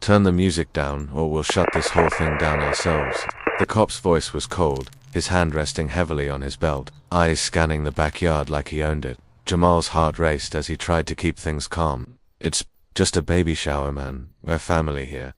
Turn the music down, or we'll shut this whole thing down ourselves. The cop's voice was cold, his hand resting heavily on his belt, eyes scanning the backyard like he owned it. Jamal's heart raced as he tried to keep things calm. It's just a baby shower, man. We're family here.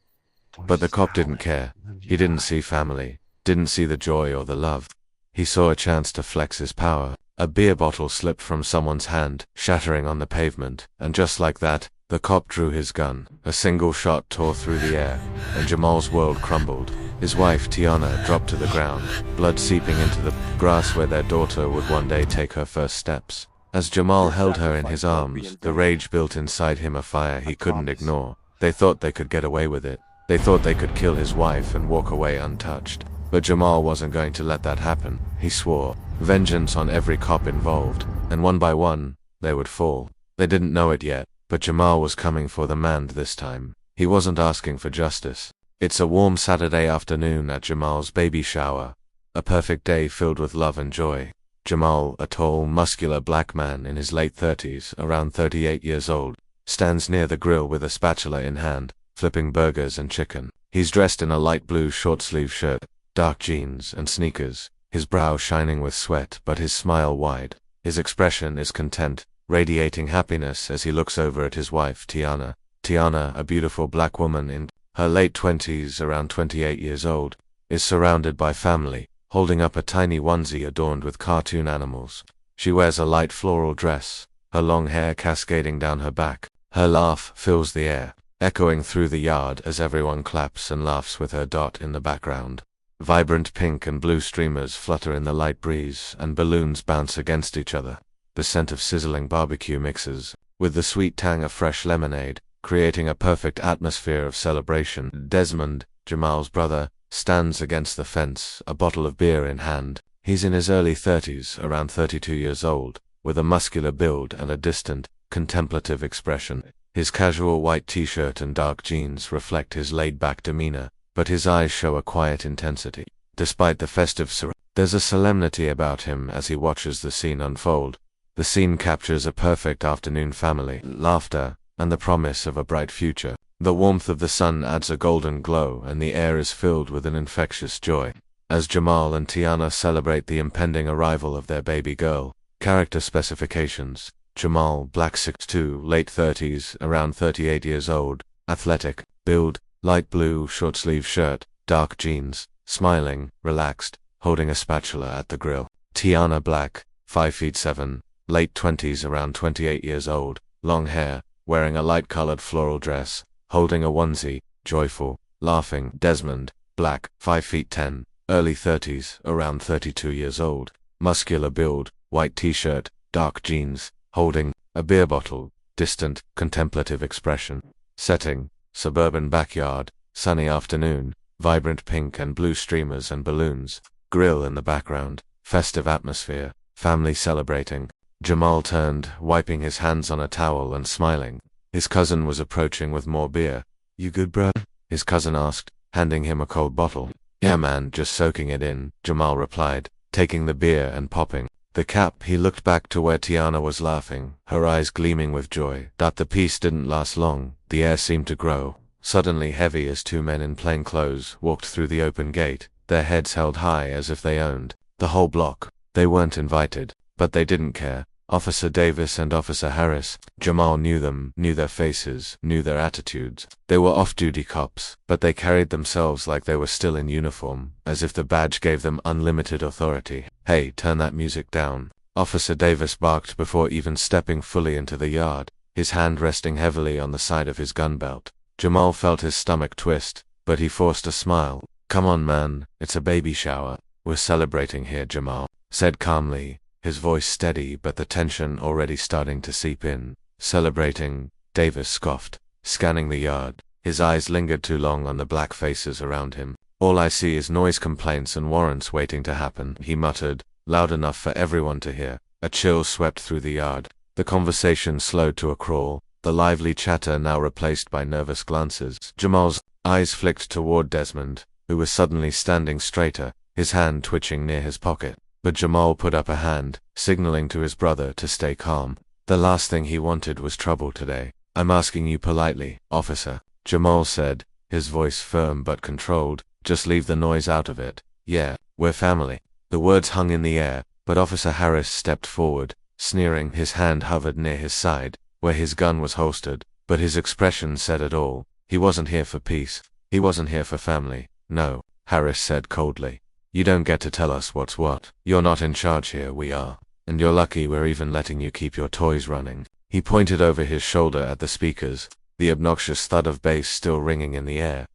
But the cop didn't care. He didn't see family, didn't see the joy or the love. He saw a chance to flex his power. A beer bottle slipped from someone's hand, shattering on the pavement, and just like that, the cop drew his gun. A single shot tore through the air, and Jamal's world crumbled. His wife, Tiana, dropped to the ground, blood seeping into the grass where their daughter would one day take her first steps. As Jamal held her in his arms, the rage built inside him a fire he couldn't ignore. They thought they could get away with it. They thought they could kill his wife and walk away untouched. But Jamal wasn't going to let that happen. He swore vengeance on every cop involved, and one by one, they would fall. They didn't know it yet, but Jamal was coming for the man this time. He wasn't asking for justice. It's a warm Saturday afternoon at Jamal's baby shower. A perfect day filled with love and joy. Jamal, a tall, muscular black man in his late 30s, around 38 years old, stands near the grill with a spatula in hand, flipping burgers and chicken. He's dressed in a light blue short-sleeve shirt, dark jeans, and sneakers, his brow shining with sweat but his smile wide. His expression is content, radiating happiness as he looks over at his wife, Tiana. Tiana, a beautiful black woman in her late 20s, around 28 years old, is surrounded by family, holding up a tiny onesie adorned with cartoon animals. She wears a light floral dress, her long hair cascading down her back. Her laugh fills the air, echoing through the yard as everyone claps and laughs with her dot in the background. Vibrant pink and blue streamers flutter in the light breeze, and balloons bounce against each other. The scent of sizzling barbecue mixes with the sweet tang of fresh lemonade, creating a perfect atmosphere of celebration. Desmond, Jamal's brother, stands against the fence, a bottle of beer in hand. He's in his early 30s, around 32 years old, with a muscular build and a distant, contemplative expression. His casual white t-shirt and dark jeans reflect his laid-back demeanor, but his eyes show a quiet intensity. Despite the festive surroundings, there's a solemnity about him as he watches the scene unfold. The scene captures a perfect afternoon family, laughter, and the promise of a bright future. The warmth of the sun adds a golden glow, and the air is filled with an infectious joy. As Jamal and Tiana celebrate the impending arrival of their baby girl. Character specifications: Jamal, black 6'2", late 30s, around 38 years old, athletic, build, light blue short-sleeve shirt, dark jeans, smiling, relaxed, holding a spatula at the grill. Tiana, black, 5'7", late 20s, around 28 years old, long hair, wearing a light-colored floral dress, holding a onesie, joyful, laughing. Desmond, black, 5'10", early 30s, around 32 years old, muscular build, white t-shirt, dark jeans, holding a beer bottle, distant, contemplative expression. Setting: suburban backyard, sunny afternoon, vibrant pink and blue streamers and balloons, grill in the background, festive atmosphere, family celebrating. Jamal turned, wiping his hands on a towel and smiling. His cousin was approaching with more beer. "You good, bruh?" his cousin asked, handing him a cold bottle. "Yeah man, just soaking it in," Jamal replied, taking the beer and popping the cap. He looked back to where Tiana was laughing, her eyes gleaming with joy. The peace didn't last long. The air seemed to grow suddenly heavy as two men in plain clothes walked through the open gate, their heads held high as if they owned the whole block. They weren't invited, but they didn't care. Officer Davis and Officer Harris. Jamal knew them, knew their faces, knew their attitudes. They were off-duty cops, but they carried themselves like they were still in uniform, as if the badge gave them unlimited authority. "Hey, turn that music down," Officer Davis barked before even stepping fully into the yard, his hand resting heavily on the side of his gun belt. Jamal felt his stomach twist, but he forced a smile. "Come on man, it's a baby shower. We're celebrating here," Jamal said calmly, his voice steady but the tension already starting to seep in. "Celebrating?" Davis scoffed, scanning the yard. His eyes lingered too long on the black faces around him. "All I see is noise complaints and warrants waiting to happen," he muttered, loud enough for everyone to hear. A chill swept through the yard. The conversation slowed to a crawl, the lively chatter now replaced by nervous glances. Jamal's eyes flicked toward Desmond, who was suddenly standing straighter, his hand twitching near his pocket. But Jamal put up a hand, signaling to his brother to stay calm. The last thing he wanted was trouble today. "I'm asking you politely, officer," Jamal said, his voice firm but controlled. "Just leave the noise out of it. Yeah, we're family." The words hung in the air, but Officer Harris stepped forward, sneering. His hand hovered near his side, where his gun was holstered, but his expression said it all. He wasn't here for peace. He wasn't here for family. "No," Harris said coldly. "You don't get to tell us what's what. You're not in charge here, we are. And you're lucky we're even letting you keep your toys running." He pointed over his shoulder at the speakers, the obnoxious thud of bass still ringing in the air.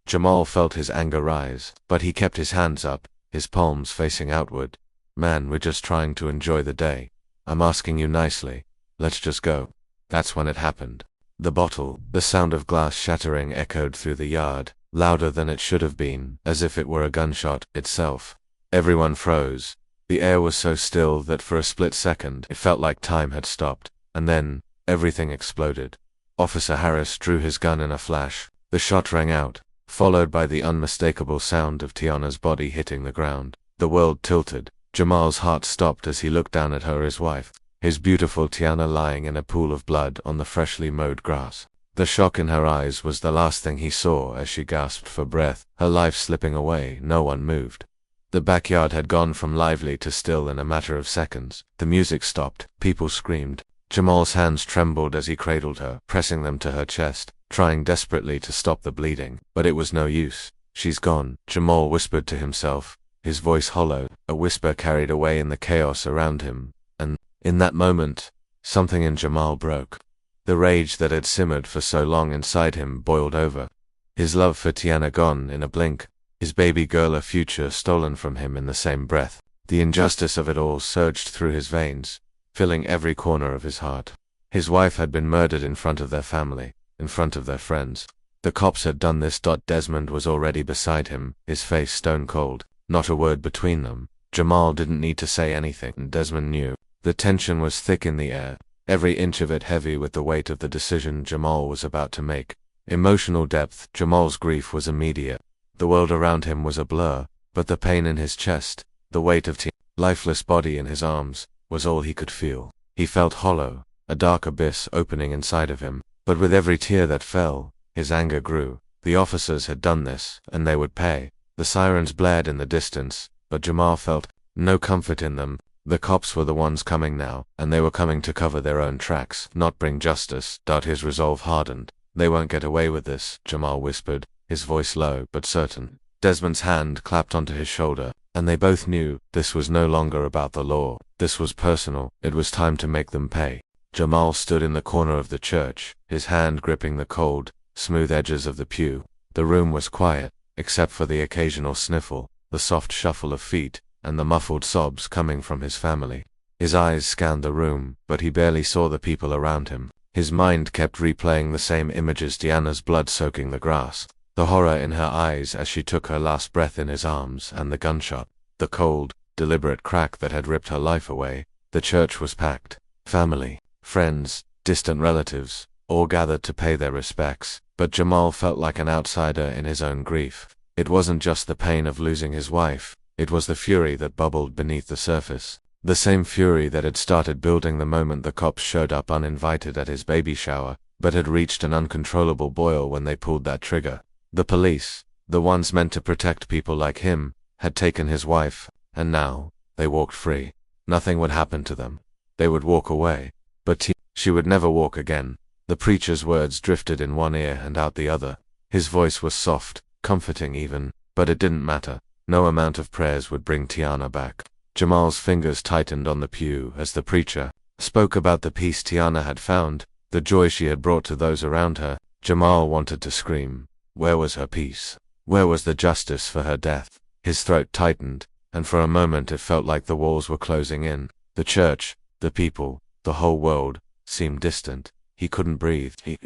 Jamal felt his anger rise, but he kept his hands up, his palms facing outward. "Man, we're just trying to enjoy the day. I'm asking you nicely. Let's just go." That's when it happened. The sound of glass shattering echoed through the yard, louder than it should have been, as if it were a gunshot itself. Everyone froze. The air was so still that for a split second it felt like time had stopped, and then everything exploded. Officer Harris drew his gun in a flash. The shot rang out, followed by the unmistakable sound of Tiana's body hitting the ground. The world tilted. Jamal's heart stopped as he looked down at her, his wife, his beautiful Tiana lying in a pool of blood on the freshly mowed grass. The shock in her eyes was the last thing he saw as she gasped for breath, her life slipping away. No one moved. The backyard had gone from lively to still in a matter of seconds. The music stopped. People screamed. Jamal's hands trembled as he cradled her, pressing them to her chest, trying desperately to stop the bleeding. But it was no use. "She's gone," Jamal whispered to himself, his voice hollow, a whisper carried away in the chaos around him. And in that moment, something in Jamal broke. The rage that had simmered for so long inside him boiled over. His love for Tiana gone in a blink, his baby girl a future stolen from him in the same breath. The injustice of it all surged through his veins, filling every corner of his heart. His wife had been murdered in front of their family, in front of their friends. The cops had done this. Desmond was already beside him, his face stone cold, not a word between them. Jamal didn't need to say anything, Desmond knew. The tension was thick in the air, every inch of it heavy with the weight of the decision Jamal was about to make. Emotional depth. Jamal's grief was immediate. The world around him was a blur, but the pain in his chest, the weight of Tiana's lifeless body in his arms, was all he could feel. He felt hollow, a dark abyss opening inside of him. But with every tear that fell, his anger grew. The officers had done this, and they would pay. The sirens blared in the distance, but Jamal felt no comfort in them. The cops were the ones coming now, and they were coming to cover their own tracks, not bring justice. His resolve hardened. "They won't get away with this," Jamal whispered, his voice low but certain. Desmond's hand clapped onto his shoulder, and they both knew this was no longer about the law. This was personal. It was time to make them pay. Jamal stood in the corner of the church, his hand gripping the cold, smooth edges of the pew. The room was quiet, except for the occasional sniffle, the soft shuffle of feet, and the muffled sobs coming from his family. His eyes scanned the room, but he barely saw the people around him. His mind kept replaying the same images: Tiana's blood soaking the grass, the horror in her eyes as she took her last breath in his arms, and the gunshot, the cold, deliberate crack that had ripped her life away. The church was packed. Family, friends, distant relatives, all gathered to pay their respects, but Jamal felt like an outsider in his own grief. It wasn't just the pain of losing his wife, it was the fury that bubbled beneath the surface. The same fury that had started building the moment the cops showed up uninvited at his baby shower, but had reached an uncontrollable boil when they pulled that trigger. The police, the ones meant to protect people like him, had taken his wife, and now, they walked free. Nothing would happen to them. They would walk away. But she would never walk again. The preacher's words drifted in one ear and out the other. His voice was soft, comforting even, but it didn't matter. No amount of prayers would bring Tiana back. Jamal's fingers tightened on the pew as the preacher spoke about the peace Tiana had found, the joy she had brought to those around her. Jamal wanted to scream. Where was her peace? Where was the justice for her death? His throat tightened, and for a moment it felt like the walls were closing in. The church, the people, the whole world, seemed distant. He couldn't breathe. He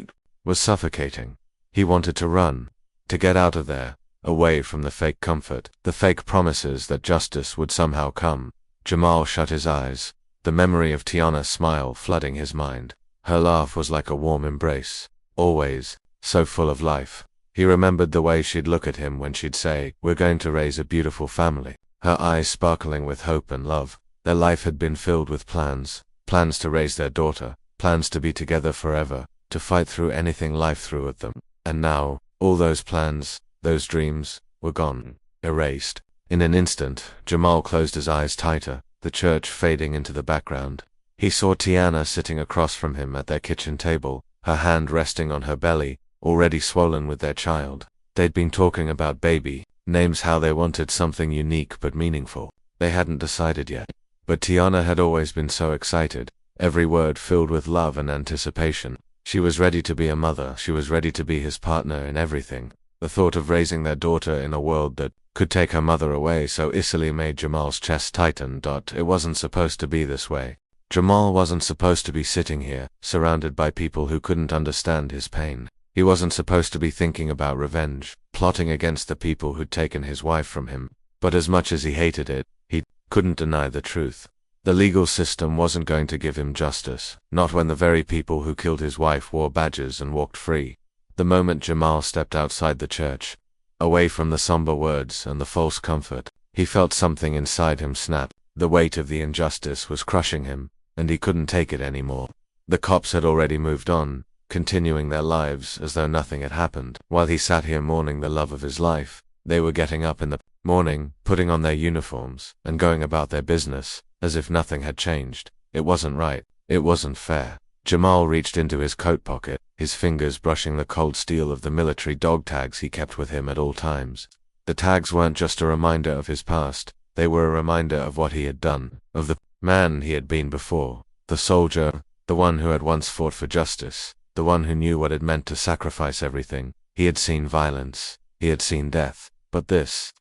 was suffocating. He wanted to run, to get out of there, away from the fake comfort, the fake promises that justice would somehow come. Jamal shut his eyes, the memory of Tiana's smile flooding his mind. Her laugh was like a warm embrace, always, so full of life. He remembered the way she'd look at him when she'd say, "We're going to raise a beautiful family." Her eyes sparkling with hope and love. Their life had been filled with plans to raise their daughter, plans to be together forever, to fight through anything life threw at them. And now, All those plans, those dreams, were gone, erased. In an instant, Jamal closed his eyes tighter, the church fading into the background. He saw Tiana sitting across from him at their kitchen table, her hand resting on her belly, already swollen with their child. They'd been talking about baby, names, how they wanted something unique but meaningful. They hadn't decided yet. But Tiana had always been so excited, every word filled with love and anticipation. She was ready to be a mother, she was ready to be his partner in everything. The thought of raising their daughter in a world that could take her mother away so easily made Jamal's chest tighten. It wasn't supposed to be this way. Jamal wasn't supposed to be sitting here, surrounded by people who couldn't understand his pain. He wasn't supposed to be thinking about revenge, plotting against the people who'd taken his wife from him. But as much as he hated it, he couldn't deny the truth. The legal system wasn't going to give him justice, not when the very people who killed his wife wore badges and walked free. The moment Jamal stepped outside the church, away from the somber words and the false comfort, he felt something inside him snap. The weight of the injustice was crushing him, and he couldn't take it anymore. The cops had already moved on, continuing their lives as though nothing had happened. While he sat here mourning the love of his life, they were getting up in the morning, putting on their uniforms, and going about their business, as if nothing had changed. It wasn't right. It wasn't fair. Jamal reached into his coat pocket, his fingers brushing the cold steel of the military dog tags he kept with him at all times. The tags weren't just a reminder of his past, they were a reminder of what he had done, of the man he had been before, the soldier, the one who had once fought for justice, the one who knew what it meant to sacrifice everything. He had seen violence, he had seen death, but this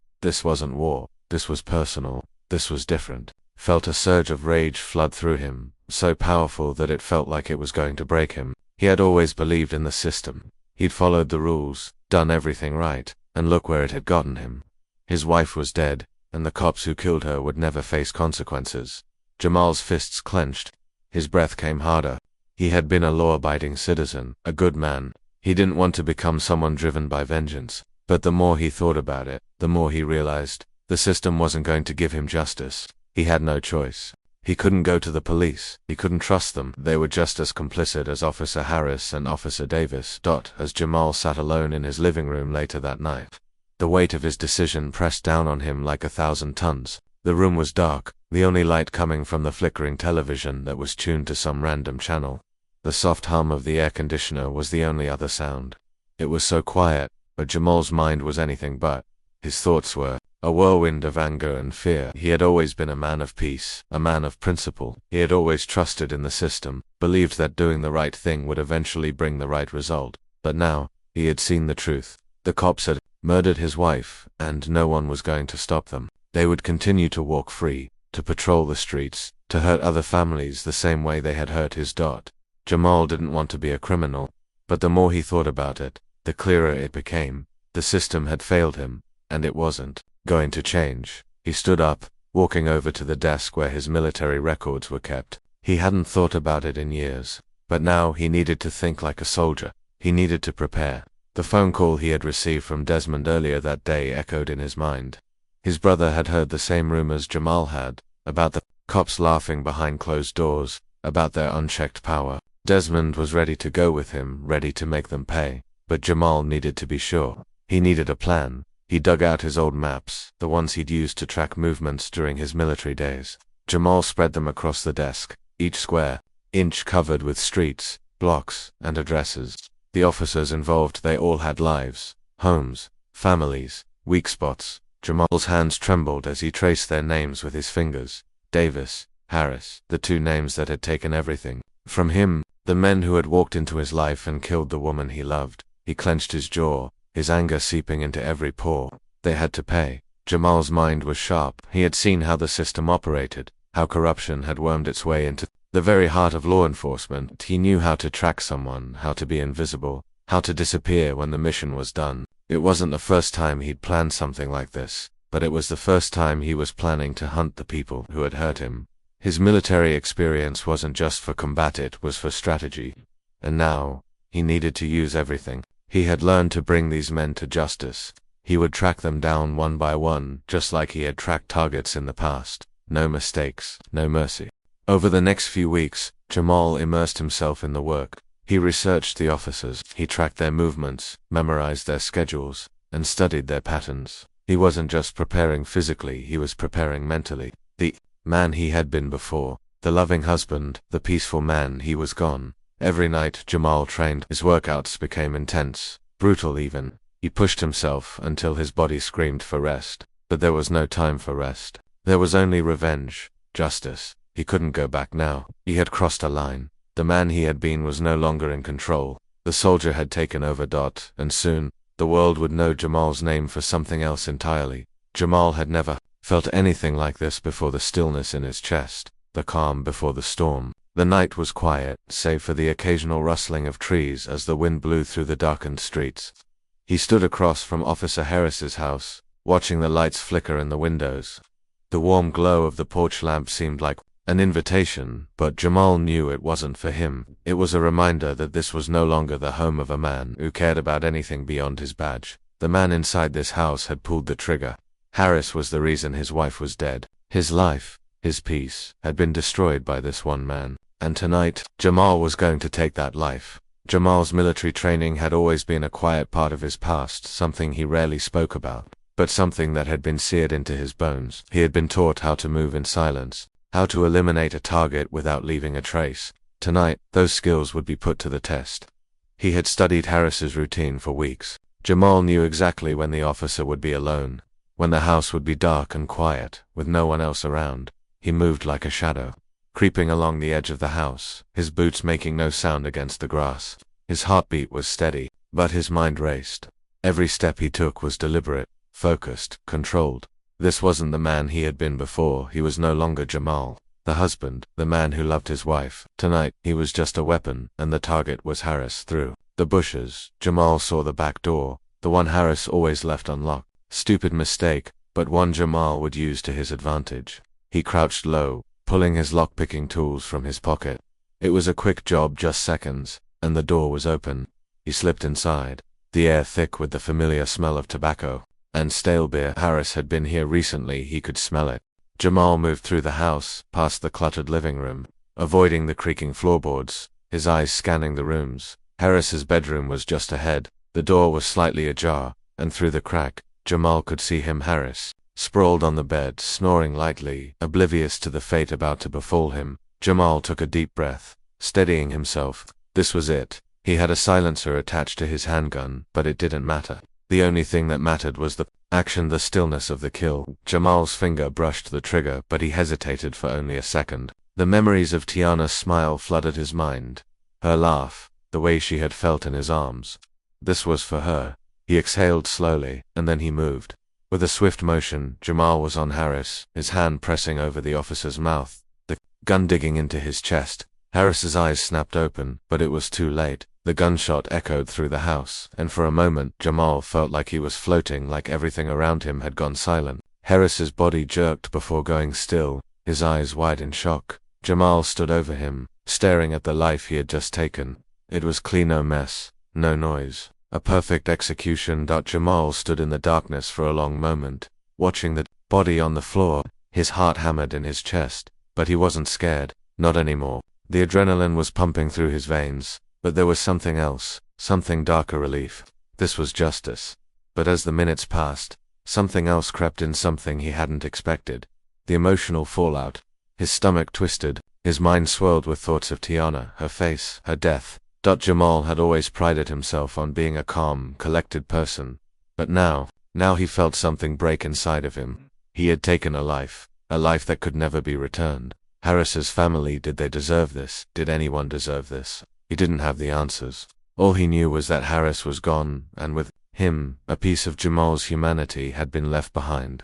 wasn't war, this was personal, this was different. Felt a surge of rage flood through him, so powerful that it felt like it was going to break him. He had always believed in the system. He'd followed the rules, done everything right, and look where it had gotten him. His wife was dead, and the cops who killed her would never face consequences. Jamal's fists clenched. His breath came harder. He had been a law-abiding citizen, a good man. He didn't want to become someone driven by vengeance. But the more he thought about it, the more he realized the system wasn't going to give him justice. He had no choice. He couldn't go to the police. He couldn't trust them. They were just as complicit as Officer Harris and Officer Davis. As Jamal sat alone in his living room later that night, the weight of his decision pressed down on him like 1,000 tons. The room was dark, the only light coming from the flickering television that was tuned to some random channel. The soft hum of the air conditioner was the only other sound. It was so quiet, but Jamal's mind was anything but. His thoughts were a whirlwind of anger and fear. He had always been a man of peace, a man of principle. He had always trusted in the system, believed that doing the right thing would eventually bring the right result. But now, he had seen the truth. The cops had murdered his wife, and no one was going to stop them. They would continue to walk free, to patrol the streets, to hurt other families the same way they had hurt his. Jamal didn't want to be a criminal, but the more he thought about it, the clearer it became. The system had failed him, and it wasn't going to change. He stood up, walking over to the desk where his military records were kept. He hadn't thought about it in years, but now he needed to think like a soldier. He needed to prepare. The phone call he had received from Desmond earlier that day echoed in his mind. His brother had heard the same rumors Jamal had, about the cops laughing behind closed doors, about their unchecked power. Desmond was ready to go with him, ready to make them pay, but Jamal needed to be sure. He needed a plan. He dug out his old maps, the ones he'd used to track movements during his military days. Jamal spread them across the desk, each square inch covered with streets, blocks, and addresses. The officers involved, they all had lives, homes, families, weak spots. Jamal's hands trembled as he traced their names with his fingers. Davis, Harris, the two names that had taken everything from him, the men who had walked into his life and killed the woman he loved. He clenched his jaw, his anger seeping into every pore. They had to pay. Jamal's mind was sharp. He had seen how the system operated, how corruption had wormed its way into the very heart of law enforcement. He knew how to track someone, how to be invisible, how to disappear when the mission was done. It wasn't the first time he'd planned something like this, but it was the first time he was planning to hunt the people who had hurt him. His military experience wasn't just for combat, it was for strategy. And now, he needed to use everything. He had learned to bring these men to justice. He would track them down one by one, just like he had tracked targets in the past. No mistakes, no mercy. Over the next few weeks, Jamal immersed himself in the work. He researched the officers, he tracked their movements, memorized their schedules, and studied their patterns. He wasn't just preparing physically, he was preparing mentally. The man he had been before, the loving husband, the peaceful man, he was gone. Every night Jamal trained, his workouts became intense, brutal even. He pushed himself until his body screamed for rest. But there was no time for rest. There was only revenge, justice. He couldn't go back now. He had crossed a line. The man he had been was no longer in control. The soldier had taken over. And soon, the world would know Jamal's name for something else entirely. Jamal had never felt anything like this before. The stillness in his chest, the calm before the storm. The night was quiet, save for the occasional rustling of trees as the wind blew through the darkened streets. He stood across from Officer Harris's house, watching the lights flicker in the windows. The warm glow of the porch lamp seemed like an invitation, but Jamal knew it wasn't for him. It was a reminder that this was no longer the home of a man who cared about anything beyond his badge. The man inside this house had pulled the trigger. Harris was the reason his wife was dead. His life, his peace, had been destroyed by this one man. And tonight, Jamal was going to take that life. Jamal's military training had always been a quiet part of his past, something he rarely spoke about, but something that had been seared into his bones. He had been taught how to move in silence, how to eliminate a target without leaving a trace. Tonight, those skills would be put to the test. He had studied Harris's routine for weeks. Jamal knew exactly when the officer would be alone, when the house would be dark and quiet, with no one else around. He moved like a shadow, creeping along the edge of the house, his boots making no sound against the grass. His heartbeat was steady, but his mind raced. Every step he took was deliberate, focused, controlled. This wasn't the man he had been before. He was no longer Jamal, the husband, the man who loved his wife. Tonight, he was just a weapon, and the target was Harris. Through the bushes, Jamal saw the back door, the one Harris always left unlocked. Stupid mistake, but one Jamal would use to his advantage. He crouched low, pulling his lock-picking tools from his pocket. It was a quick job, just seconds, and the door was open. He slipped inside, the air thick with the familiar smell of tobacco and stale beer. Harris had been here recently, he could smell it. Jamal moved through the house, past the cluttered living room, avoiding the creaking floorboards, his eyes scanning the rooms. Harris's bedroom was just ahead. The door was slightly ajar, and through the crack, Jamal could see him. Harris, sprawled on the bed, snoring lightly, oblivious to the fate about to befall him. Jamal took a deep breath, steadying himself. This was it. He had a silencer attached to his handgun, but it didn't matter. The only thing that mattered was the action, the stillness of the kill. Jamal's finger brushed the trigger, but he hesitated for only a second. The memories of Tiana's smile flooded his mind. Her laugh, the way she had felt in his arms. This was for her. He exhaled slowly, and then he moved. With a swift motion, Jamal was on Harris, his hand pressing over the officer's mouth, the gun digging into his chest. Harris's eyes snapped open, but it was too late. The gunshot echoed through the house, and for a moment Jamal felt like he was floating, like everything around him had gone silent. Harris's body jerked before going still, his eyes wide in shock. Jamal stood over him, staring at the life he had just taken. It was clean, no mess, no noise. A perfect execution. Jamal stood in the darkness for a long moment, watching the body on the floor, his heart hammered in his chest. But he wasn't scared, not anymore. The adrenaline was pumping through his veins, but there was something else, something darker, relief. This was justice. But as the minutes passed, something else crept in, something he hadn't expected. The emotional fallout. His stomach twisted, his mind swirled with thoughts of Tiana, her face, her death. Jamal had always prided himself on being a calm, collected person. But now he felt something break inside of him. He had taken a life that could never be returned. Harris's family, did they deserve this? Did anyone deserve this? He didn't have the answers. All he knew was that Harris was gone, and with him, a piece of Jamal's humanity had been left behind.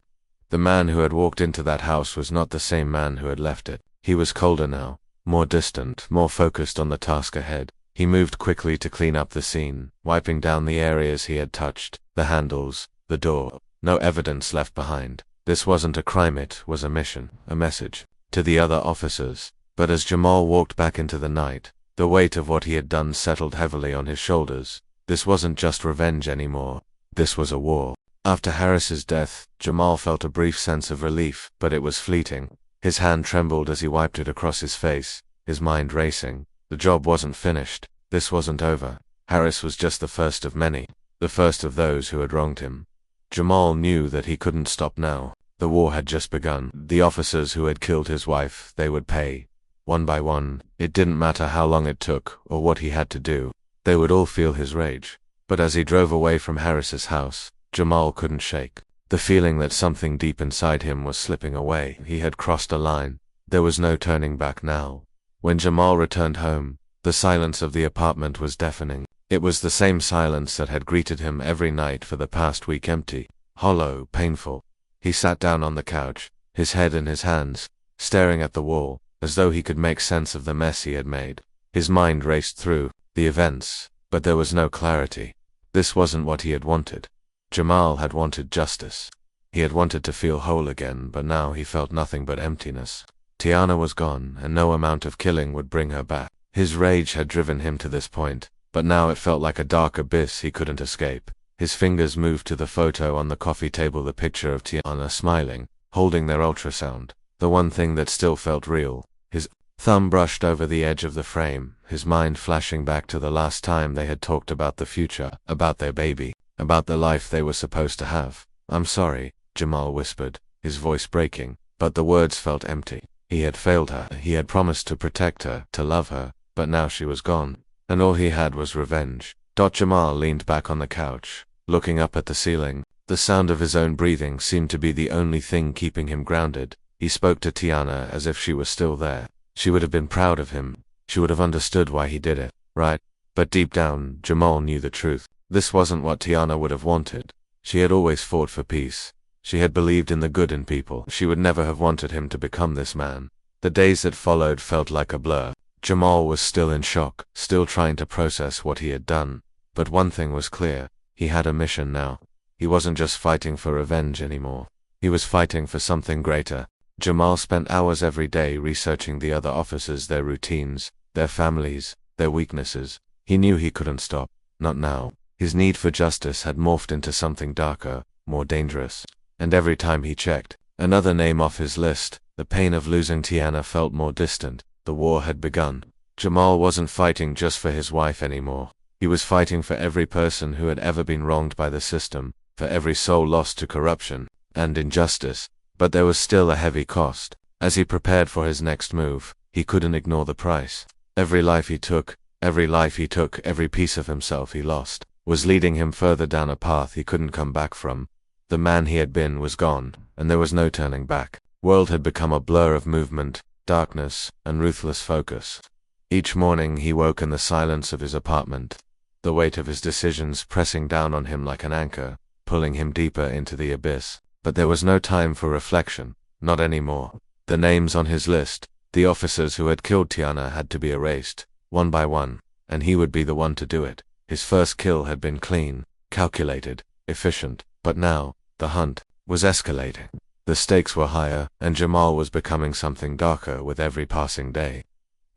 The man who had walked into that house was not the same man who had left it. He was colder now, more distant, more focused on the task ahead. He moved quickly to clean up the scene, wiping down the areas he had touched, the handles, the door. No evidence left behind. This wasn't a crime, it was a mission, a message to the other officers. But as Jamal walked back into the night, the weight of what he had done settled heavily on his shoulders. This wasn't just revenge anymore. This was a war. After Harris's death, Jamal felt a brief sense of relief, but it was fleeting. His hand trembled as he wiped it across his face, his mind racing. The job wasn't finished. This wasn't over. Harris was just the first of many, the first of those who had wronged him. Jamal knew that he couldn't stop now. The war had just begun. The officers who had killed his wife, they would pay. One by one, it didn't matter how long it took or what he had to do. They would all feel his rage. But as he drove away from Harris's house, Jamal couldn't shake the feeling that something deep inside him was slipping away. He had crossed a line. There was no turning back now. When Jamal returned home, the silence of the apartment was deafening. It was the same silence that had greeted him every night for the past week, empty, hollow, painful. He sat down on the couch, his head in his hands, staring at the wall, as though he could make sense of the mess he had made. His mind raced through the events, but there was no clarity. This wasn't what he had wanted. Jamal had wanted justice. He had wanted to feel whole again, but now he felt nothing but emptiness. Tiana was gone, and no amount of killing would bring her back. His rage had driven him to this point, but now it felt like a dark abyss he couldn't escape. His fingers moved to the photo on the coffee table, the picture of Tiana smiling, holding their ultrasound, the one thing that still felt real. His thumb brushed over the edge of the frame, his mind flashing back to the last time they had talked about the future, about their baby, about the life they were supposed to have. "I'm sorry," Jamal whispered, his voice breaking, but the words felt empty. He had failed her. He had promised to protect her, to love her, but now she was gone, and all he had was revenge. Jamal leaned back on the couch, looking up at the ceiling. The sound of his own breathing seemed to be the only thing keeping him grounded. He spoke to Tiana as if she was still there. She would have been proud of him. She would have understood why he did it, right? But deep down, Jamal knew the truth. This wasn't what Tiana would have wanted. She had always fought for peace. She had believed in the good in people. She would never have wanted him to become this man. The days that followed felt like a blur. Jamal was still in shock, still trying to process what he had done. But one thing was clear. He had a mission now. He wasn't just fighting for revenge anymore. He was fighting for something greater. Jamal spent hours every day researching the other officers, their routines, their families, their weaknesses. He knew he couldn't stop. Not now. His need for justice had morphed into something darker, more dangerous. And every time he checked another name off his list, the pain of losing Tiana felt more distant. The war had begun. Jamal wasn't fighting just for his wife anymore. He was fighting for every person who had ever been wronged by the system, for every soul lost to corruption and injustice. But there was still a heavy cost. As he prepared for his next move, he couldn't ignore the price. Every life he took, every piece of himself he lost, was leading him further down a path he couldn't come back from. The man he had been was gone, and there was no turning back. World had become a blur of movement, darkness, and ruthless focus. Each morning he woke in the silence of his apartment, the weight of his decisions pressing down on him like an anchor, pulling him deeper into the abyss. But there was no time for reflection, not anymore. The names on his list, the officers who had killed Tiana, had to be erased, one by one, and he would be the one to do it. His first kill had been clean, calculated, efficient, but now, the hunt was escalating. The stakes were higher, and Jamal was becoming something darker with every passing day.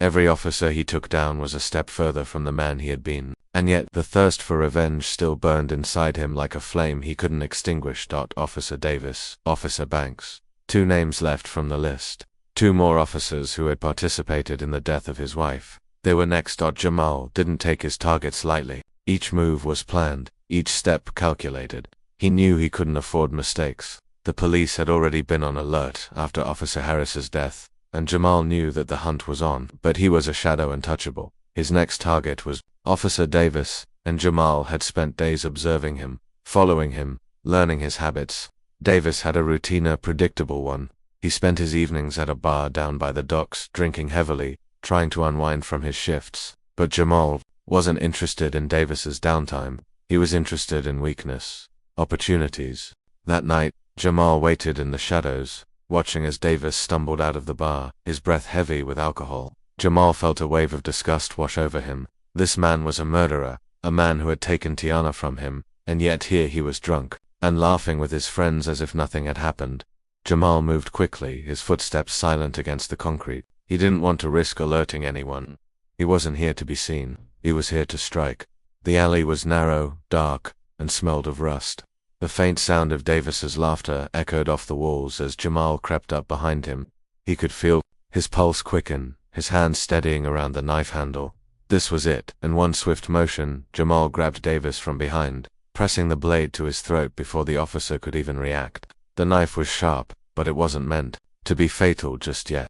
Every officer he took down was a step further from the man he had been, and yet the thirst for revenge still burned inside him like a flame he couldn't extinguish. Officer Davis, Officer Banks. 2 names left from the list. 2 more officers who had participated in the death of his wife. They were next. Jamal didn't take his targets lightly. Each move was planned, each step calculated. He knew he couldn't afford mistakes. The police had already been on alert after Officer Harris's death, and Jamal knew that the hunt was on, but he was a shadow untouchable. His next target was Officer Davis, and Jamal had spent days observing him, following him, learning his habits. Davis had a routine, a predictable one. He spent his evenings at a bar down by the docks, drinking heavily, trying to unwind from his shifts. But Jamal wasn't interested in Davis's downtime. He was interested in weakness, opportunities. That night, Jamal waited in the shadows, watching as Davis stumbled out of the bar, his breath heavy with alcohol. Jamal felt a wave of disgust wash over him. This man was a murderer, a man who had taken Tiana from him, and yet here he was drunk, and laughing with his friends as if nothing had happened. Jamal moved quickly, his footsteps silent against the concrete. He didn't want to risk alerting anyone. He wasn't here to be seen. He was here to strike. The alley was narrow, dark, and smelled of rust. The faint sound of Davis's laughter echoed off the walls as Jamal crept up behind him. He could feel his pulse quicken, his hand steadying around the knife handle. This was it. In one swift motion, Jamal grabbed Davis from behind, pressing the blade to his throat before the officer could even react. The knife was sharp, but it wasn't meant to be fatal just yet.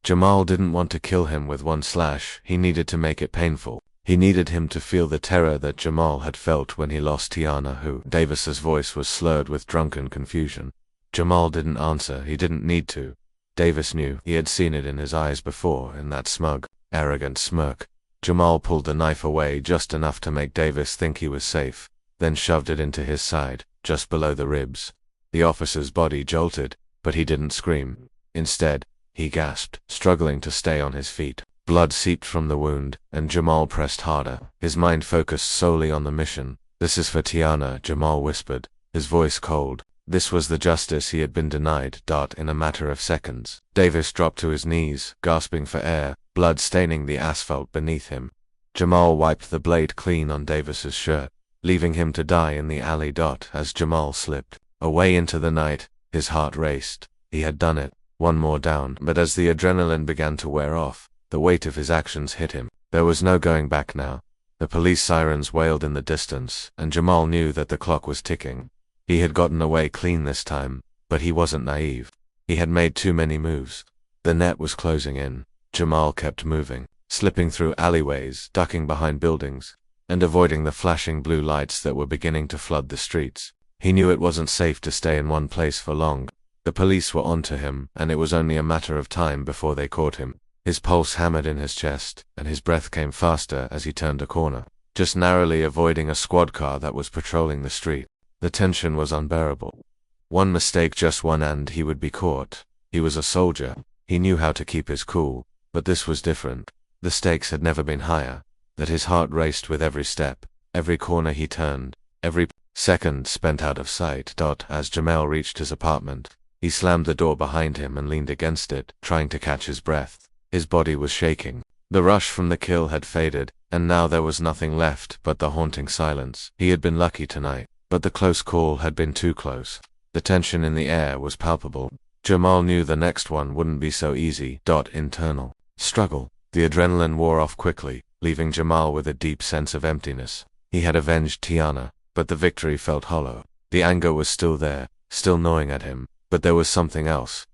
Jamal didn't want to kill him with one slash, he needed to make it painful. He needed him to feel the terror that Jamal had felt when he lost Tiana, who Davis's voice was slurred with drunken confusion. Jamal didn't answer, he didn't need to. Davis knew, he had seen it in his eyes before, in that smug, arrogant smirk. Jamal pulled the knife away just enough to make Davis think he was safe, then shoved it into his side, just below the ribs. The officer's body jolted, but he didn't scream. Instead, he gasped, struggling to stay on his feet. Blood seeped from the wound, and Jamal pressed harder, his mind focused solely on the mission. "This is for Tiana," Jamal whispered, his voice cold. This was the justice he had been denied. In a matter of seconds, Davis dropped to his knees, gasping for air, blood staining the asphalt beneath him. Jamal wiped the blade clean on Davis's shirt, leaving him to die in the alley. As Jamal slipped away into the night, his heart raced. He had done it, one more down, but as the adrenaline began to wear off, the weight of his actions hit him. There was no going back now. The police sirens wailed in the distance, and Jamal knew that the clock was ticking. He had gotten away clean this time, but he wasn't naive. He had made too many moves. The net was closing in. Jamal kept moving, slipping through alleyways, ducking behind buildings, and avoiding the flashing blue lights that were beginning to flood the streets. He knew it wasn't safe to stay in one place for long. The police were onto him, and it was only a matter of time before they caught him. His pulse hammered in his chest, and his breath came faster as he turned a corner, just narrowly avoiding a squad car that was patrolling the street. The tension was unbearable. One mistake, just one, and he would be caught. He was a soldier. He knew how to keep his cool, but this was different. The stakes had never been higher. That his heart raced with every step, every corner he turned, every second spent out of sight. As Jamal reached his apartment, he slammed the door behind him and leaned against it, trying to catch his breath. His body was shaking. The rush from the kill had faded, and now there was nothing left but the haunting silence. He had been lucky tonight, but the close call had been too close. The tension in the air was palpable. Jamal knew the next one wouldn't be so easy. Internal struggle. The adrenaline wore off quickly, leaving Jamal with a deep sense of emptiness. He had avenged Tiana, but the victory felt hollow. The anger was still there, still gnawing at him, but there was something else.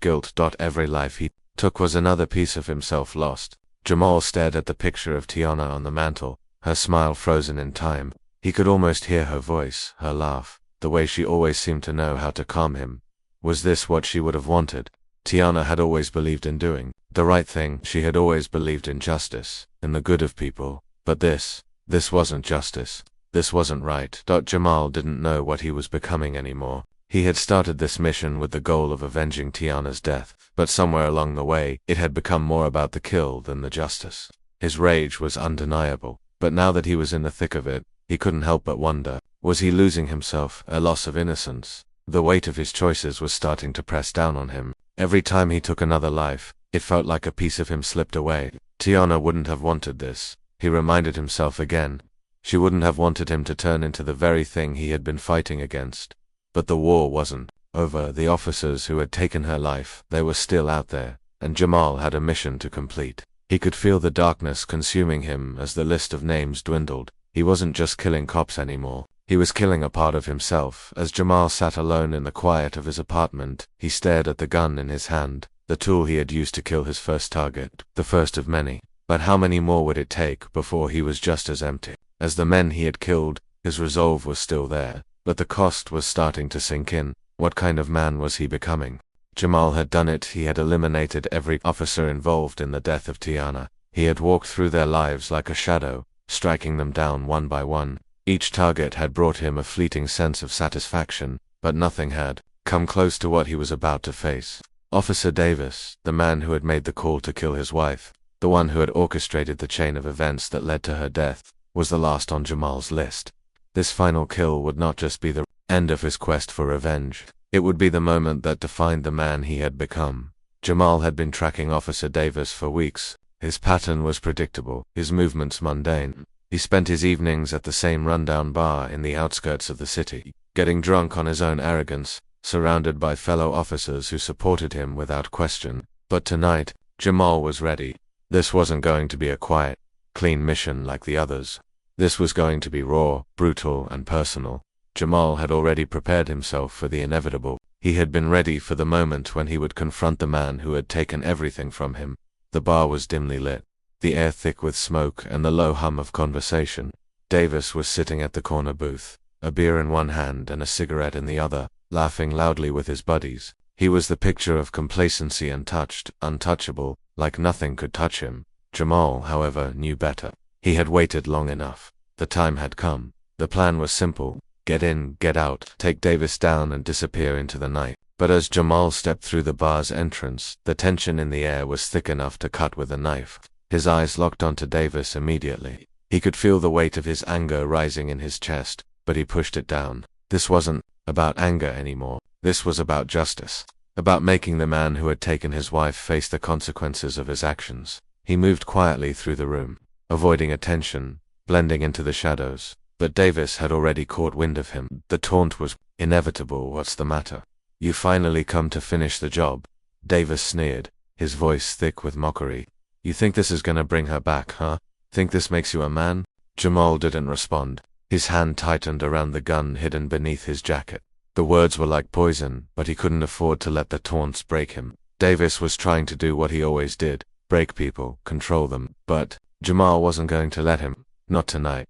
Guilt. Every life he took was another piece of himself lost. Jamal stared at the picture of Tiana on the mantel, her smile frozen in time. He could almost hear her voice, her laugh, the way she always seemed to know how to calm him. Was this what she would have wanted? Tiana had always believed in doing the right thing. She had always believed in justice, in the good of people. But this wasn't justice. This wasn't right. Jamal didn't know what he was becoming anymore. He had started this mission with the goal of avenging Tiana's death, but somewhere along the way, it had become more about the kill than the justice. His rage was undeniable, but now that he was in the thick of it, he couldn't help but wonder, was he losing himself, a loss of innocence? The weight of his choices was starting to press down on him. Every time he took another life, it felt like a piece of him slipped away. Tiana wouldn't have wanted this, he reminded himself again. She wouldn't have wanted him to turn into the very thing he had been fighting against. But the war wasn't over. The officers who had taken her life, they were still out there, and Jamal had a mission to complete. He could feel the darkness consuming him as the list of names dwindled. He wasn't just killing cops anymore. He was killing a part of himself. As Jamal sat alone in the quiet of his apartment, he stared at the gun in his hand, the tool he had used to kill his first target, the first of many. But how many more would it take before he was just as empty? As the men he had killed, his resolve was still there, but the cost was starting to sink in. What kind of man was he becoming? Jamal had done it. He had eliminated every officer involved in the death of Tiana. He had walked through their lives like a shadow, striking them down one by one. Each target had brought him a fleeting sense of satisfaction, but nothing had come close to what he was about to face. Officer Davis, the man who had made the call to kill his wife, the one who had orchestrated the chain of events that led to her death, was the last on Jamal's list. This final kill would not just be the end of his quest for revenge. It would be the moment that defined the man he had become. Jamal had been tracking Officer Davis for weeks. His pattern was predictable, his movements mundane. He spent his evenings at the same rundown bar in the outskirts of the city, getting drunk on his own arrogance, surrounded by fellow officers who supported him without question. But tonight, Jamal was ready. This wasn't going to be a quiet, clean mission like the others. This was going to be raw, brutal, and personal. Jamal had already prepared himself for the inevitable. He had been ready for the moment when he would confront the man who had taken everything from him. The bar was dimly lit, the air thick with smoke and the low hum of conversation. Davis was sitting at the corner booth, a beer in one hand and a cigarette in the other, laughing loudly with his buddies. He was the picture of complacency, untouched, untouchable, like nothing could touch him. Jamal, however, knew better. He had waited long enough. The time had come. The plan was simple. Get in, get out, take Davis down and disappear into the night. But as Jamal stepped through the bar's entrance, the tension in the air was thick enough to cut with a knife. His eyes locked onto Davis immediately. He could feel the weight of his anger rising in his chest, but he pushed it down. This wasn't about anger anymore. This was about justice. About making the man who had taken his wife face the consequences of his actions. He moved quietly through the room, avoiding attention, blending into the shadows. But Davis had already caught wind of him. The taunt was inevitable. What's the matter? You finally come to finish the job? Davis sneered, his voice thick with mockery. You think this is gonna bring her back, huh? Think this makes you a man? Jamal didn't respond. His hand tightened around the gun hidden beneath his jacket. The words were like poison, but he couldn't afford to let the taunts break him. Davis was trying to do what he always did, break people, control them, but Jamal wasn't going to let him. Not tonight.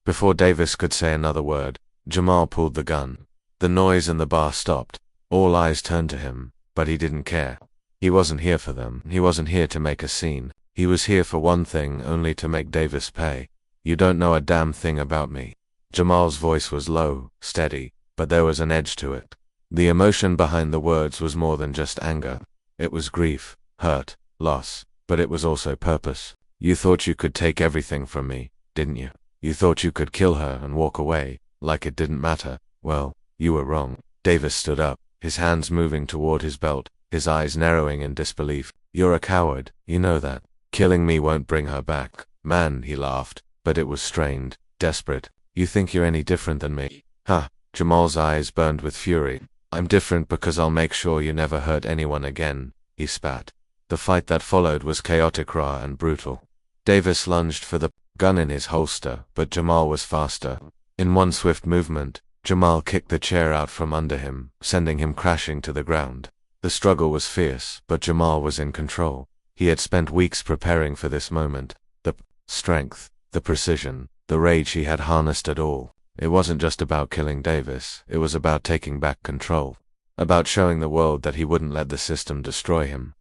Before Davis could say another word, Jamal pulled the gun. The noise in the bar stopped. All eyes turned to him, but he didn't care. He wasn't here for them. He wasn't here to make a scene. He was here for one thing, only to make Davis pay. You don't know a damn thing about me. Jamal's voice was low, steady, but there was an edge to it. The emotion behind the words was more than just anger. It was grief, hurt, loss, but it was also purpose. You thought you could take everything from me, didn't you? You thought you could kill her and walk away, like it didn't matter. Well, you were wrong. Davis stood up, his hands moving toward his belt, his eyes narrowing in disbelief. You're a coward, you know that. Killing me won't bring her back. Man, he laughed, but it was strained, desperate. You think you're any different than me? Huh. Jamal's eyes burned with fury. I'm different because I'll make sure you never hurt anyone again, he spat. The fight that followed was chaotic, raw, and brutal. Davis lunged for the gun in his holster, but Jamal was faster. In one swift movement, Jamal kicked the chair out from under him, sending him crashing to the ground. The struggle was fierce, but Jamal was in control. He had spent weeks preparing for this moment. The strength, the precision, the rage he had harnessed it all. It wasn't just about killing Davis, it was about taking back control. About showing the world that he wouldn't let the system destroy him.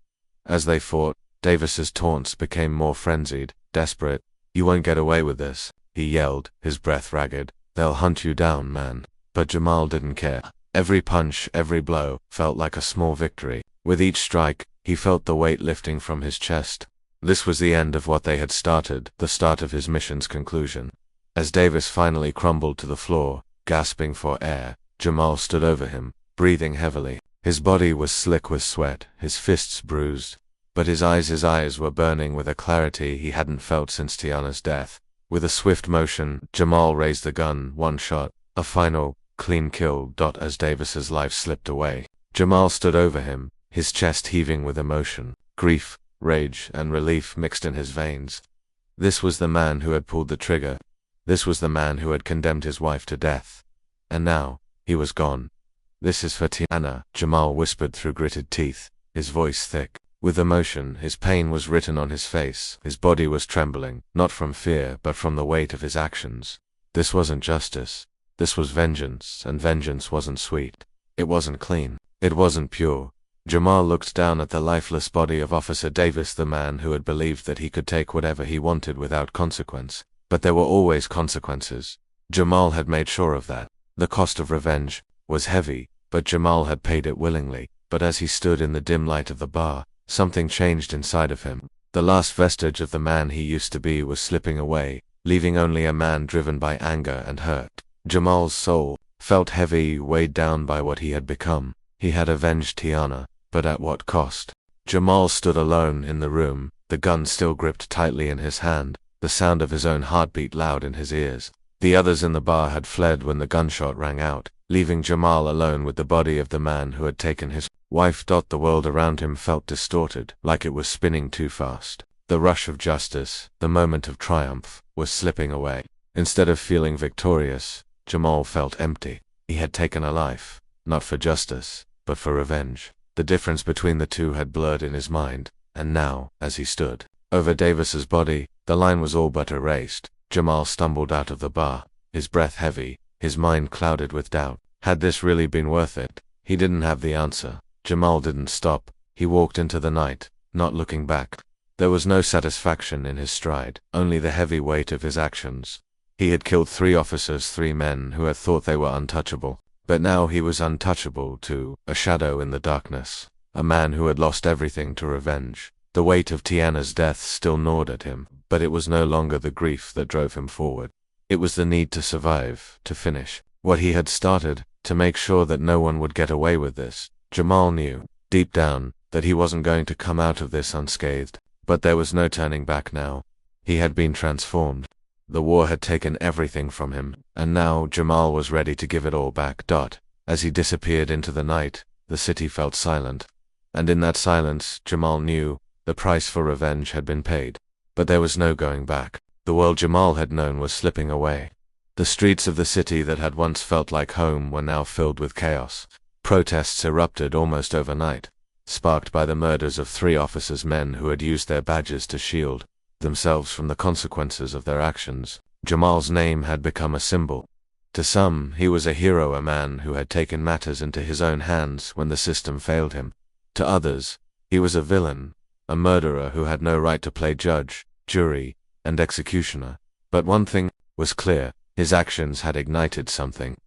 As they fought, Davis's taunts became more frenzied, desperate. You won't get away with this, he yelled, his breath ragged. They'll hunt you down, man. But Jamal didn't care. Every punch, every blow, felt like a small victory. With each strike, he felt the weight lifting from his chest. This was the end of what they had started, the start of his mission's conclusion. As Davis finally crumbled to the floor, gasping for air, Jamal stood over him, breathing heavily. His body was slick with sweat, his fists bruised. But his eyes were burning with a clarity he hadn't felt since Tiana's death. With a swift motion, Jamal raised the gun, one shot, a final, clean kill. As Davis's life slipped away, Jamal stood over him, his chest heaving with emotion. Grief, rage, and relief mixed in his veins. This was the man who had pulled the trigger. This was the man who had condemned his wife to death. And now, he was gone. This is for Tiana, Jamal whispered through gritted teeth, his voice thick. With emotion, his pain was written on his face. His body was trembling, not from fear, but from the weight of his actions. This wasn't justice. This was vengeance, and vengeance wasn't sweet. It wasn't clean. It wasn't pure. Jamal looked down at the lifeless body of Officer Davis, the man who had believed that he could take whatever he wanted without consequence. But there were always consequences. Jamal had made sure of that. The cost of revenge was heavy, but Jamal had paid it willingly. But as he stood in the dim light of the bar, something changed inside of him. The last vestige of the man he used to be was slipping away, leaving only a man driven by anger and hurt. Jamal's soul felt heavy, weighed down by what he had become. He had avenged Tiana, but at what cost? Jamal stood alone in the room, the gun still gripped tightly in his hand, the sound of his own heartbeat loud in his ears. The others in the bar had fled when the gunshot rang out, leaving Jamal alone with the body of the man who had taken his wife. The world around him felt distorted, like it was spinning too fast. The rush of justice, the moment of triumph, was slipping away. Instead of feeling victorious, Jamal felt empty. He had taken a life, not for justice, but for revenge. The difference between the two had blurred in his mind, and now, as he stood over Davis's body, the line was all but erased. Jamal stumbled out of the bar, his breath heavy, his mind clouded with doubt. Had this really been worth it? He didn't have the answer. Jamal didn't stop. He walked into the night, not looking back. There was no satisfaction in his stride, only the heavy weight of his actions. He had killed 3 officers, 3 men who had thought they were untouchable. But now he was untouchable too, a shadow in the darkness, a man who had lost everything to revenge. The weight of Tiana's death still gnawed at him, but it was no longer the grief that drove him forward. It was the need to survive, to finish what he had started, to make sure that no one would get away with this. Jamal knew, deep down, that he wasn't going to come out of this unscathed, but there was no turning back now. He had been transformed. The war had taken everything from him, and now Jamal was ready to give it all back. As he disappeared into the night, the city felt silent. And in that silence, Jamal knew the price for revenge had been paid. But there was no going back. The world Jamal had known was slipping away. The streets of the city that had once felt like home were now filled with chaos. Protests erupted almost overnight, sparked by the murders of 3 officers, men who had used their badges to shield themselves from the consequences of their actions. Jamal's name had become a symbol. To some, he was a hero, a man who had taken matters into his own hands when the system failed him. To others, he was a villain, a murderer who had no right to play judge, jury, and executioner. But one thing was clear: his actions had ignited something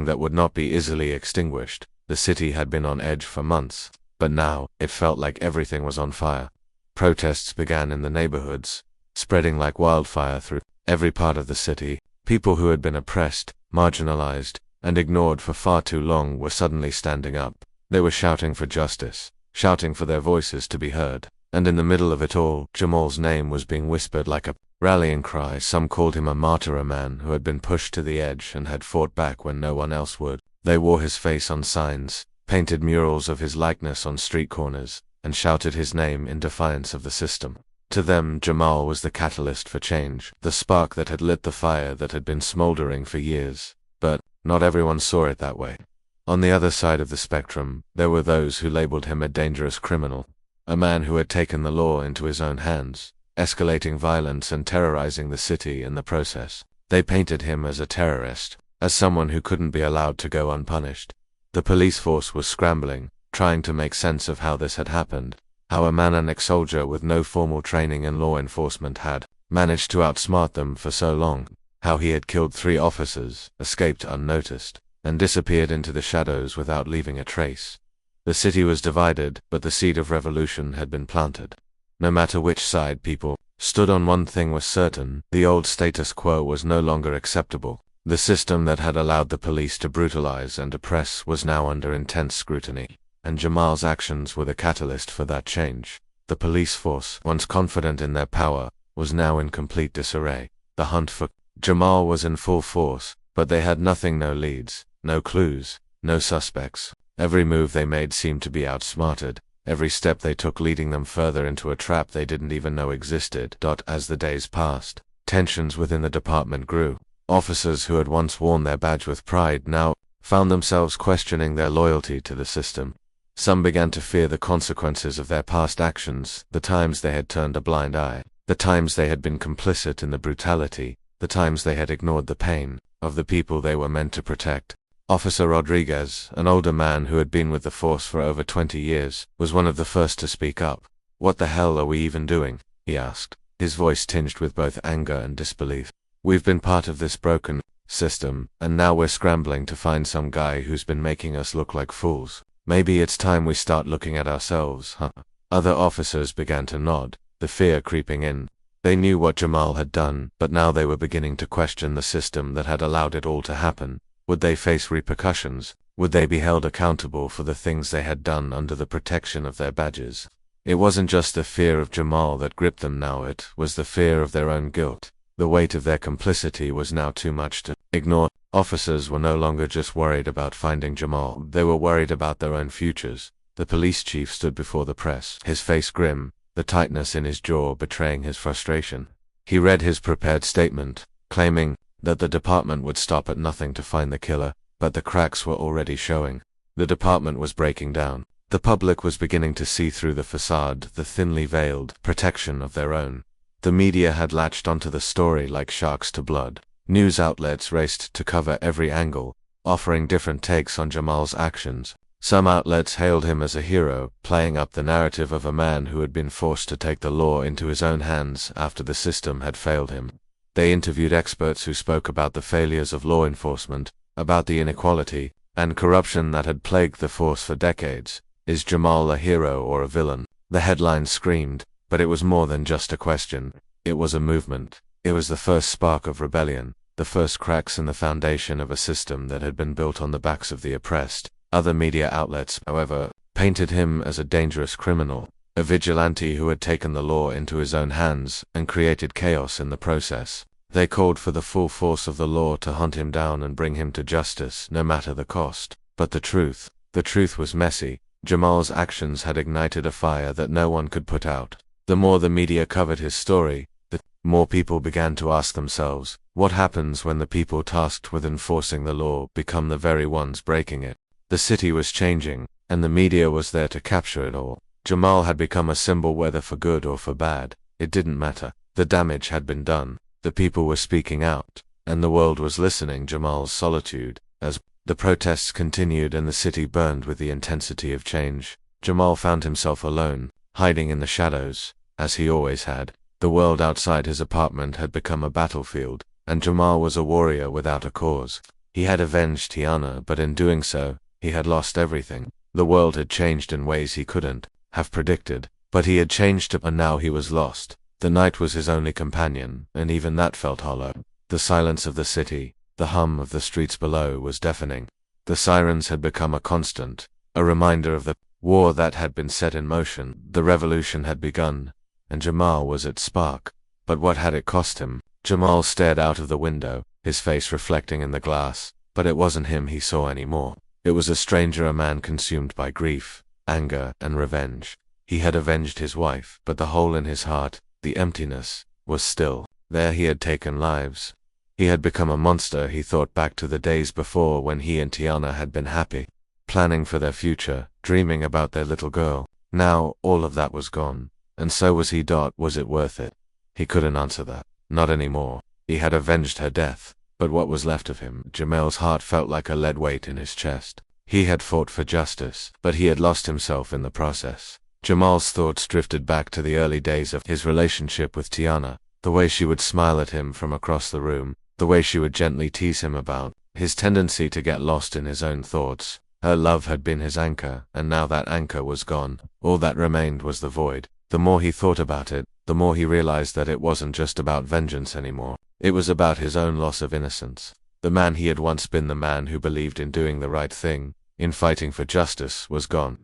that would not be easily extinguished. The city had been on edge for months, but now it felt like everything was on fire. Protests began in the neighborhoods, spreading like wildfire through every part of the city. People who had been oppressed, marginalized, and ignored for far too long were suddenly standing up. They were shouting for justice, shouting for their voices to be heard. And in the middle of it all, Jamal's name was being whispered like a rallying cry. Some called him a martyr, a man who had been pushed to the edge and had fought back when no one else would. They wore his face on signs, painted murals of his likeness on street corners, and shouted his name in defiance of the system. To them, Jamal was the catalyst for change, the spark that had lit the fire that had been smoldering for years. But not everyone saw it that way. On the other side of the spectrum, there were those who labeled him a dangerous criminal, a man who had taken the law into his own hands, escalating violence and terrorizing the city in the process. They painted him as a terrorist, as someone who couldn't be allowed to go unpunished. The police force was scrambling, trying to make sense of how this had happened, how a man, an ex-soldier with no formal training in law enforcement, had managed to outsmart them for so long, how he had killed 3 officers, escaped unnoticed, and disappeared into the shadows without leaving a trace. The city was divided, but the seed of revolution had been planted. No matter which side people stood on, one thing was certain: the old status quo was no longer acceptable. The system that had allowed the police to brutalize and oppress was now under intense scrutiny, and Jamal's actions were the catalyst for that change. The police force, once confident in their power, was now in complete disarray. The hunt for Jamal was in full force, but they had nothing, no leads, no clues, no suspects. Every move they made seemed to be outsmarted, every step they took leading them further into a trap they didn't even know existed. As the days passed, tensions within the department grew. Officers who had once worn their badge with pride now found themselves questioning their loyalty to the system. Some began to fear the consequences of their past actions, the times they had turned a blind eye, the times they had been complicit in the brutality, the times they had ignored the pain of the people they were meant to protect. Officer Rodriguez, an older man who had been with the force for over 20 years, was one of the first to speak up. "What the hell are we even doing?" he asked, his voice tinged with both anger and disbelief. "We've been part of this broken system, and now we're scrambling to find some guy who's been making us look like fools. Maybe it's time we start looking at ourselves, huh?" Other officers began to nod, the fear creeping in. They knew what Jamal had done, but now they were beginning to question the system that had allowed it all to happen. Would they face repercussions? Would they be held accountable for the things they had done under the protection of their badges? It wasn't just the fear of Jamal that gripped them now, it was the fear of their own guilt. The weight of their complicity was now too much to ignore. Officers were no longer just worried about finding Jamal, they were worried about their own futures. The police chief stood before the press, his face grim, the tightness in his jaw betraying his frustration. He read his prepared statement, claiming that the department would stop at nothing to find the killer, but the cracks were already showing. The department was breaking down. The public was beginning to see through the facade, the thinly veiled protection of their own. The media had latched onto the story like sharks to blood. News outlets raced to cover every angle, offering different takes on Jamal's actions. Some outlets hailed him as a hero, playing up the narrative of a man who had been forced to take the law into his own hands after the system had failed him. They interviewed experts who spoke about the failures of law enforcement, about the inequality and corruption that had plagued the force for decades. Is Jamal a hero or a villain? The headlines screamed, but it was more than just a question. It was a movement. It was the first spark of rebellion, the first cracks in the foundation of a system that had been built on the backs of the oppressed. Other media outlets, however, painted him as a dangerous criminal, a vigilante who had taken the law into his own hands and created chaos in the process. They called for the full force of the law to hunt him down and bring him to justice, no matter the cost. But the truth was messy. Jamal's actions had ignited a fire that no one could put out. The more the media covered his story, the more people began to ask themselves, what happens when the people tasked with enforcing the law become the very ones breaking it? The city was changing, and the media was there to capture it all. Jamal had become a symbol, whether for good or for bad. It didn't matter. The damage had been done. The people were speaking out, and the world was listening. Jamal's solitude, as the protests continued and the city burned with the intensity of change, Jamal found himself alone, hiding in the shadows, as he always had. The world outside his apartment had become a battlefield, and Jamal was a warrior without a cause. He had avenged Tiana, but in doing so, he had lost everything. The world had changed in ways he couldn't have predicted, but he had changed and now he was lost. The night was his only companion, and even that felt hollow. The silence of the city, the hum of the streets below was deafening. The sirens had become a constant, a reminder of the war that had been set in motion. The revolution had begun, and Jamal was its spark. But what had it cost him? Jamal stared out of the window, his face reflecting in the glass, but it wasn't him he saw anymore. It was a stranger, a man consumed by grief, anger, and revenge. He had avenged his wife, but the hole in his heart, the emptiness, was still there. He had taken lives. He had become a monster. He thought back to the days before when he and Tiana had been happy, planning for their future, dreaming about their little girl. Now, all of that was gone, and so was he. Was it worth it? He couldn't answer that. Not anymore. He had avenged her death, but what was left of him? Jamal's heart felt like a lead weight in his chest. He had fought for justice, but he had lost himself in the process. Jamal's thoughts drifted back to the early days of his relationship with Tiana, the way she would smile at him from across the room, the way she would gently tease him about his tendency to get lost in his own thoughts. Her love had been his anchor, and now that anchor was gone. All that remained was the void. The more he thought about it, the more he realized that it wasn't just about vengeance anymore. It was about his own loss of innocence. The man he had once been, the man who believed in doing the right thing, in fighting for justice, was gone.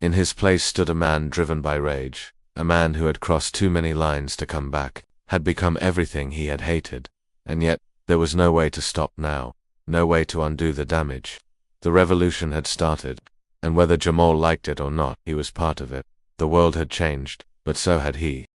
In his place stood a man driven by rage, a man who had crossed too many lines to come back, had become everything he had hated. And yet, there was no way to stop now, no way to undo the damage. The revolution had started, and whether Jamal liked it or not, he was part of it. The world had changed, but so had he.